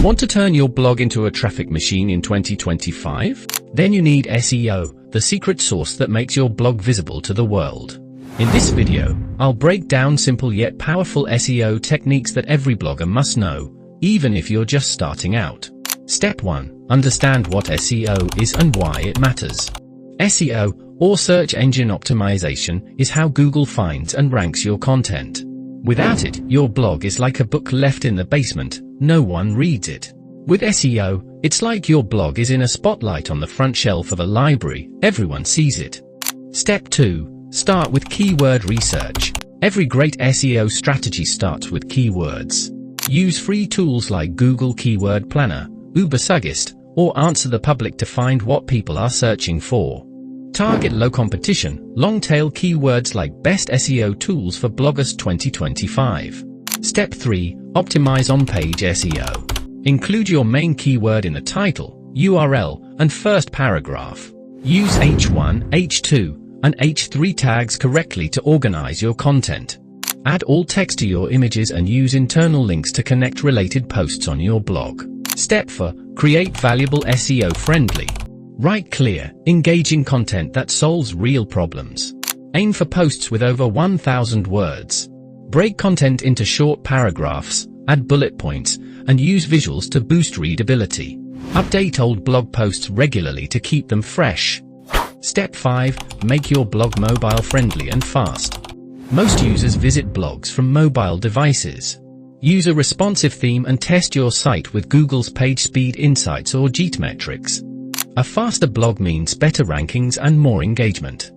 Want to turn your blog into a traffic machine in 2025? Then you need SEO, the secret sauce that makes your blog visible to the world. In this video, I'll break down simple yet powerful SEO techniques that every blogger must know, even if you're just starting out. Step 1. Understand what SEO is and why it matters. SEO, or search engine optimization, is how Google finds and ranks your content. Without it, your blog is like a book left in the basement, no one reads it. With SEO, it's like your blog is in a spotlight on the front shelf of a library, everyone sees it. Step 2. Start with keyword research. Every great SEO strategy starts with keywords. Use free tools like Google Keyword Planner, Ubersuggest, or Answer the Public to find what people are searching for. Target low competition, long-tail keywords like Best SEO Tools for Bloggers 2025. Step 3. Optimize on-page SEO. Include your main keyword in the title, URL, and first paragraph. Use H1, H2, and H3 tags correctly to organize your content. Add alt text to your images and use internal links to connect related posts on your blog. Step 4. Create valuable SEO-friendly. Write clear, engaging content that solves real problems. Aim for posts with over 1,000 words. Break content into short paragraphs, add bullet points, and use visuals to boost readability. Update old blog posts regularly to keep them fresh. Step 5. Make your blog mobile-friendly and fast. Most users visit blogs from mobile devices. Use a responsive theme and test your site with Google's Page Speed Insights or JIT-metrics. A faster blog means better rankings and more engagement.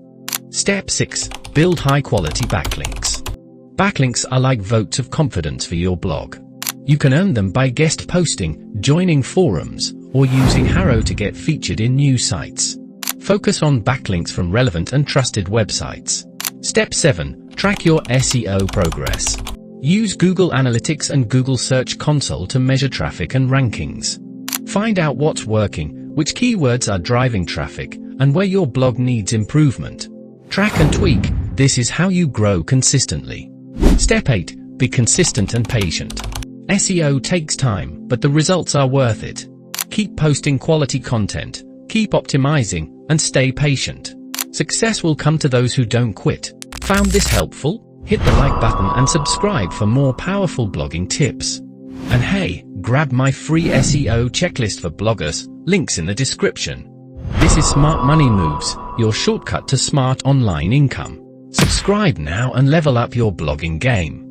Step 6. Build high-quality backlinks. Backlinks are like votes of confidence for your blog. You can earn them by guest posting, joining forums, or using Harrow to get featured in news sites. Focus on backlinks from relevant and trusted websites. Step 7. Track your SEO progress. Use Google Analytics and Google Search Console to measure traffic and rankings. Find out what's working, which keywords are driving traffic, and where your blog needs improvement. Track and tweak. This is how you grow consistently. Step 8. Be consistent and patient. SEO takes time, but the results are worth it. Keep posting quality content, keep optimizing, and stay patient. Success will come to those who don't quit. Found this helpful? Hit the like button and subscribe for more powerful blogging tips. And hey, grab my free SEO checklist for bloggers, links in the description. This is Smart Money Moves, your shortcut to smart online income. Subscribe now and level up your blogging game.